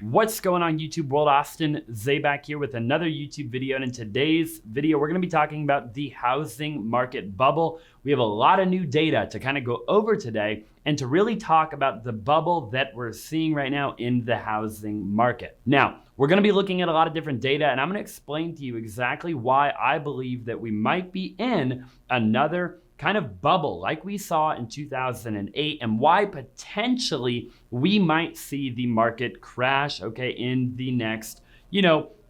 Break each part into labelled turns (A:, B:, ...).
A: What's going on YouTube world? Austin Zaback here with another YouTube video, and in today's video we're going to be talking about the housing market bubble. We have a lot of new data to kind of go over today and to really talk about the bubble that we're seeing right now in the housing market. Now, we're going to be looking at a lot of different data, and I'm going to explain to you exactly why I believe that we might be in another kind of bubble like we saw in 2008, and why potentially we might see the market crash, okay, in the next,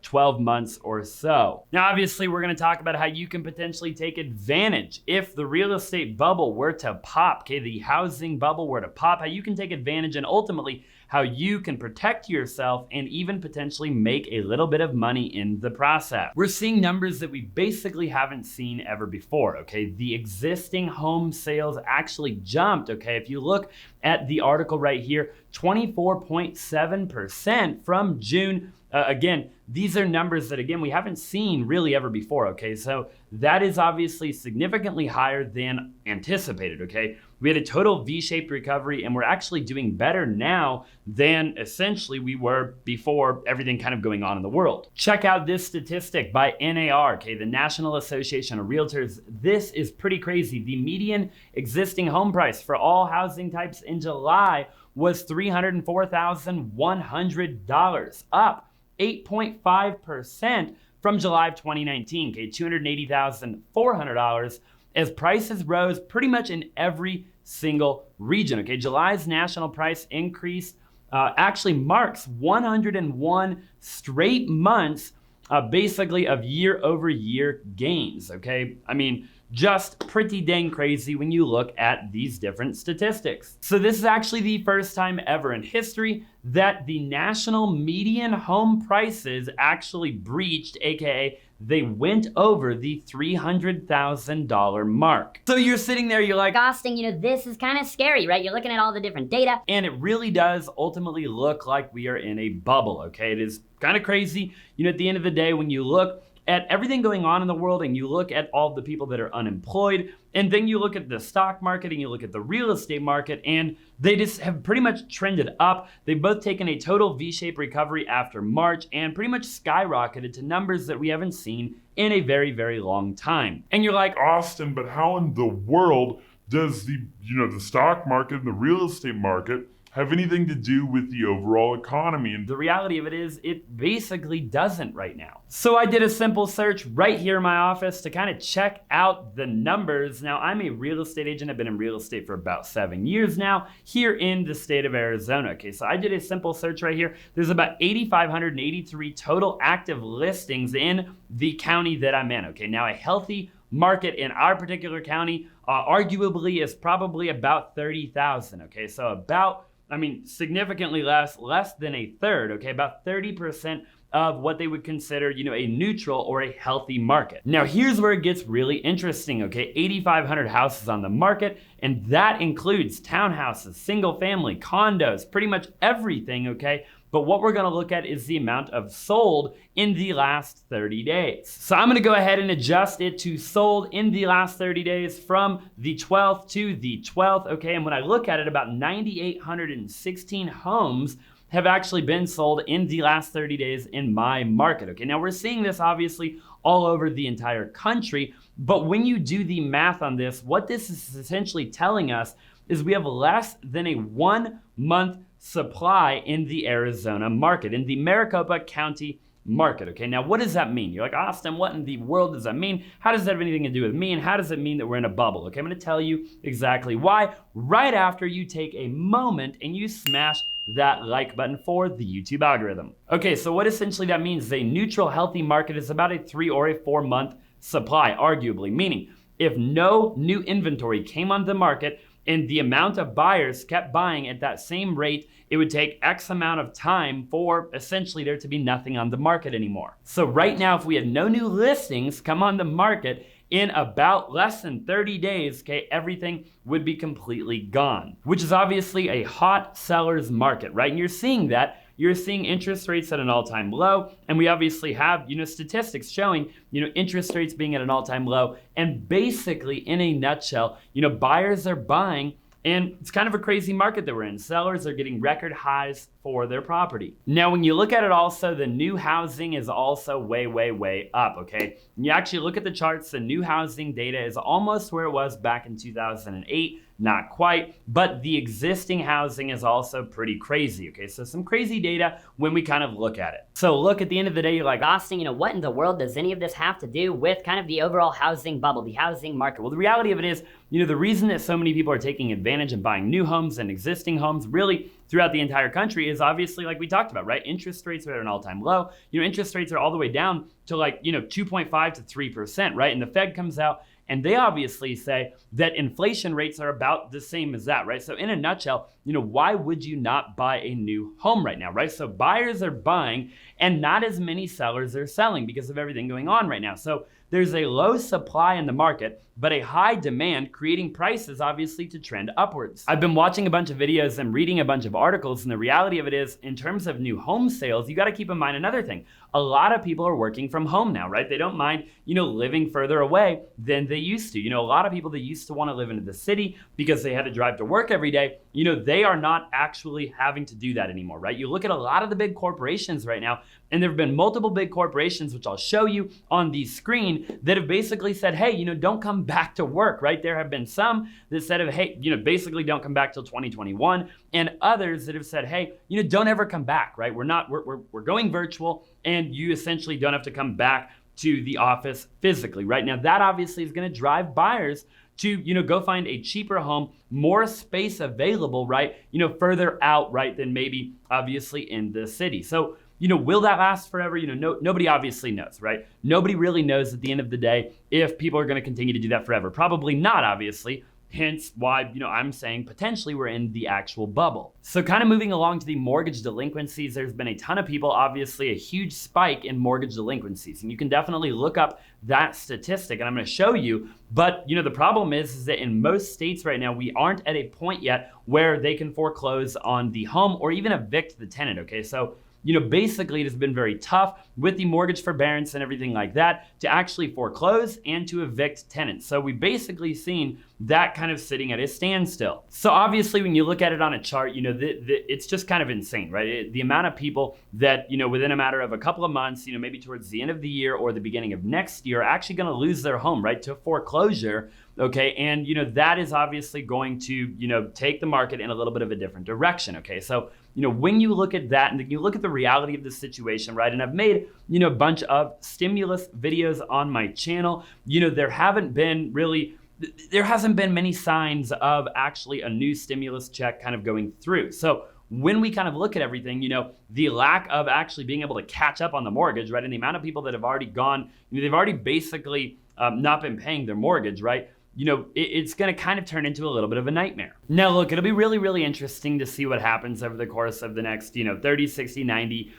A: 12 months or so. Now, obviously, we're going to talk about how you can potentially take advantage if the real estate bubble were to pop, okay, the housing bubble were to pop, how you can take advantage and ultimately how you can protect yourself and even potentially make a little bit of money in the process. We're seeing numbers that we basically haven't seen ever before, okay? The existing home sales actually jumped, okay? If you look at the article right here, 24.7% from June. Again, these are numbers that, again, we haven't seen really ever before, okay? So that is obviously significantly higher than anticipated, okay? We had a total V-shaped recovery, and we're actually doing better now than essentially we were before everything kind of going on in the world. Check out this statistic by NAR, okay, the National Association of Realtors. This is pretty crazy. The median existing home price for all housing types in July was $304,100, up 8.5% from July of 2019, okay, $280,400, as prices rose pretty much in every single region, okay? July's national price increase actually marks 101 straight months basically of year-over-year gains, okay? I mean, just pretty dang crazy when you look at these different statistics. So this is actually the first time ever in history that the national median home prices actually breached, aka they went over the $300,000 mark. So you're sitting there, you're like,
B: Austin, this is kind of scary, right? You're looking at all the different data.
A: And it really does ultimately look like we are in a bubble, okay? It is kind of crazy. At the end of the day, when you look at everything going on in the world and you look at all the people that are unemployed, and then you look at the stock market and you look at the real estate market, and they just have pretty much trended up. They've both taken a total V-shaped recovery after March and pretty much skyrocketed to numbers that we haven't seen in a very, very long time. And you're like,
C: Austin, but how in the world does the stock market and the real estate market have anything to do with the overall economy? And
A: the reality of it is it basically doesn't right now. So I did a simple search right here in my office to kind of check out the numbers. Now, I'm a real estate agent. I've been in real estate for about 7 years now here in the state of Arizona. Okay, so I did a simple search right here. There's about 8,583 total active listings in the county that I'm in. Okay, now a healthy market in our particular county arguably is probably about 30,000. Okay, so significantly less than a third, okay, about 30% of what they would consider, a neutral or a healthy market. Now, here's where it gets really interesting, okay, 8,500 houses on the market, and that includes townhouses, single family, condos, pretty much everything, okay? But what we're gonna look at is the amount of sold in the last 30 days. So I'm gonna go ahead and adjust it to sold in the last 30 days from the 12th to the 12th, okay? And when I look at it, about 9,816 homes have actually been sold in the last 30 days in my market, okay? Now, we're seeing this obviously all over the entire country, but when you do the math on this, what this is essentially telling us is we have less than a 1 month supply in the Arizona market, in the Maricopa County market, okay? Now, what does that mean? You're like, Austin, what in the world does that mean? How does that have anything to do with me? And how does it mean that we're in a bubble? Okay, I'm gonna tell you exactly why right after you take a moment and you smash that like button for the YouTube algorithm. Okay, so what essentially that means is a neutral, healthy market is about a 3 or a 4 month supply, arguably, meaning if no new inventory came onto the market and the amount of buyers kept buying at that same rate, it would take X amount of time for essentially there to be nothing on the market anymore. So right now, if we had no new listings come on the market in about less than 30 days, okay, everything would be completely gone, which is obviously a hot seller's market, right? And you're seeing that. You're seeing interest rates at an all-time low, and we obviously have, statistics showing, interest rates being at an all-time low, and basically, in a nutshell, buyers are buying And it's kind of a crazy market that we're in. Sellers are getting record highs for their property. Now, when you look at it also, the new housing is also way, way, way up, okay? When you actually look at the charts, the new housing data is almost where it was back in 2008. Not quite, but the existing housing is also pretty crazy, okay? So some crazy data when we kind of look at it. So look, at the end of the day, you're like,
B: Austin, what in the world does any of this have to do with kind of the overall housing bubble, the housing market?
A: well, the reality of it is, the reason that so many people are taking advantage and buying new homes and existing homes really throughout the entire country is obviously, like we talked about, right? Interest rates are at an all-time low. Interest rates are all the way down to 2.5 to 3%, right? And the Fed comes out and they obviously say that inflation rates are about the same as that, right? So in a nutshell, why would you not buy a new home right now, right? So buyers are buying and not as many sellers are selling because of everything going on right now. So there's a low supply in the market, but a high demand, creating prices obviously to trend upwards. I've been watching a bunch of videos and reading a bunch of articles, and the reality of it is, in terms of new home sales, you got to keep in mind another thing. A lot of people are working from home now, right? They don't mind, living further away than they used to. A lot of people that used to want to live into the city because they had to drive to work every day, they are not actually having to do that anymore, right? You look at a lot of the big corporations right now, and there have been multiple big corporations, which I'll show you on the screen, that have basically said, hey, don't come back to work, right? There have been some that said, hey, basically don't come back till 2021, and others that have said, hey, don't ever come back, right? We're going virtual, and you essentially don't have to come back to the office physically, right? Now that obviously is going to drive buyers to, go find a cheaper home, more space available, right? Further out, right, than maybe obviously in the city. So, will that last forever? Nobody obviously knows, right? Nobody really knows at the end of the day if people are going to continue to do that forever. Probably not, obviously. Hence why, I'm saying potentially we're in the actual bubble. So kind of moving along to the mortgage delinquencies, there's been a ton of people, obviously a huge spike in mortgage delinquencies. And you can definitely look up that statistic and I'm going to show you. But, the problem is that in most states right now, we aren't at a point yet where they can foreclose on the home or even evict the tenant, okay? So, basically it has been very tough with the mortgage forbearance and everything like that to actually foreclose and to evict tenants. So we've basically seen that kind of sitting at a standstill. So obviously when you look at it on a chart, it's just kind of insane, right? The amount of people that, within a matter of a couple of months, maybe towards the end of the year or the beginning of next year are actually going to lose their home, right, to foreclosure. Okay, and that is obviously going to, take the market in a little bit of a different direction. Okay, so when you look at that and then you look at the reality of the situation, right? And I've made, a bunch of stimulus videos on my channel. There hasn't been many signs of actually a new stimulus check kind of going through. So when we kind of look at everything, the lack of actually being able to catch up on the mortgage, right? And the amount of people that have already gone, they've already basically not been paying their mortgage, right? It's going to kind of turn into a little bit of a nightmare. Now, look, it'll be really, really interesting to see what happens over the course of the next, 30, 60, 90,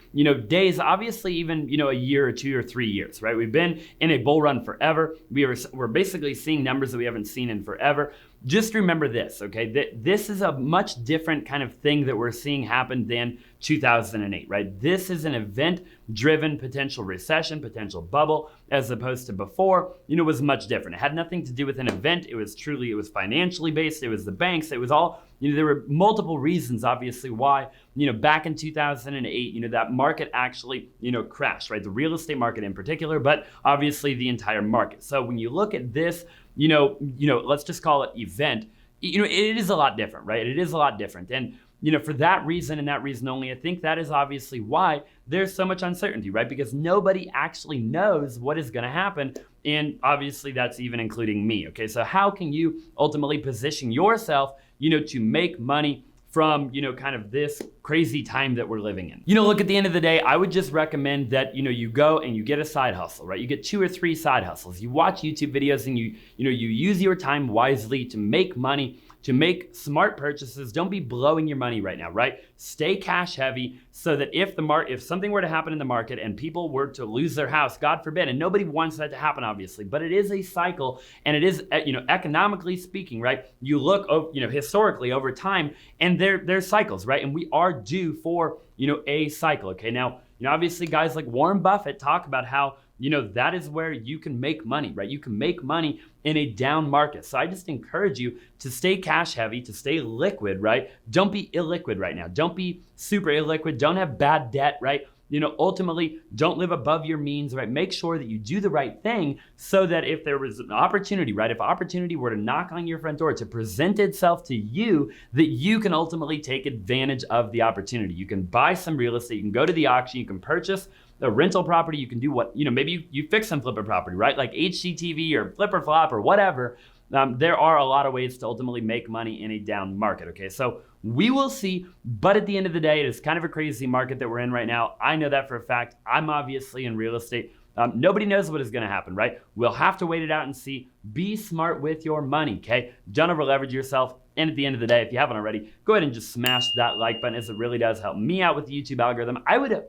A: days, obviously even, a year or 2 or 3 years, right? We've been in a bull run forever. We're basically seeing numbers that we haven't seen in forever. Just remember this, okay? That this is a much different kind of thing that we're seeing happen than 2008, right? This is an event-driven potential recession, potential bubble, as opposed to before, was much different. It had nothing to do with an event. It was financially based. It was the banks. It was all, there were multiple reasons, obviously, why, back in 2008, that market actually, crashed, right? The real estate market in particular, but obviously the entire market. So when you look at this, let's just call it event, it is a lot different, right? It is a lot different. And, for that reason and that reason only, I think that is obviously why there's so much uncertainty, right? Because nobody actually knows what is going to happen. And obviously that's even including me. Okay. So how can you ultimately position yourself, to make money from, kind of this crazy time that we're living in? Look, at the end of the day, I would just recommend that, you go and you get a side hustle, right? You get 2 or 3 side hustles. You watch YouTube videos and you use your time wisely to make money, to make smart purchases. Don't be blowing your money right now, right? Stay cash heavy so that if something were to happen in the market and people were to lose their house, God forbid, and nobody wants that to happen, obviously, but it is a cycle and it is, economically speaking, right? You look, historically over time and there's cycles, right? And we are due for a cycle. Okay, now, obviously guys like Warren Buffett talk about how, that is where you can make money, right? You can make money in a down market. So I just encourage you to stay cash heavy, to stay liquid, right? Don't be illiquid right now. Don't be super illiquid. Don't have bad debt, right? Ultimately, don't live above your means, right? Make sure that you do the right thing so that if there was an opportunity, right? If opportunity were to knock on your front door to present itself to you, that you can ultimately take advantage of the opportunity. You can buy some real estate, you can go to the auction, you can purchase a rental property, you can do what, maybe you fix and flip a property, right? Like HGTV or Flip or Flop or whatever. There are a lot of ways to ultimately make money in a down market, okay? So we will see, but at the end of the day, it is kind of a crazy market that we're in right now. I know that for a fact. I'm obviously in real estate. Nobody knows what is going to happen, right? We'll have to wait it out and see. Be smart with your money, okay? Don't over leverage yourself. And at the end of the day, if you haven't already, go ahead and just smash that like button, as it really does help me out with the YouTube algorithm. I would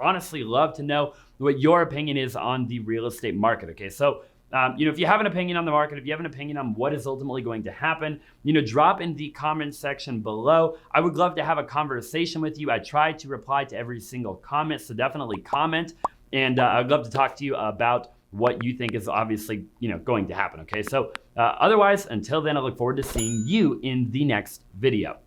A: honestly love to know what your opinion is on the real estate market, okay? So if you have an opinion on the market, if you have an opinion on what is ultimately going to happen, drop in the comment section below. I would love to have a conversation with you. I try to reply to every single comment, so definitely comment. And I'd love to talk to you about what you think is obviously, going to happen, okay? So otherwise, until then, I look forward to seeing you in the next video.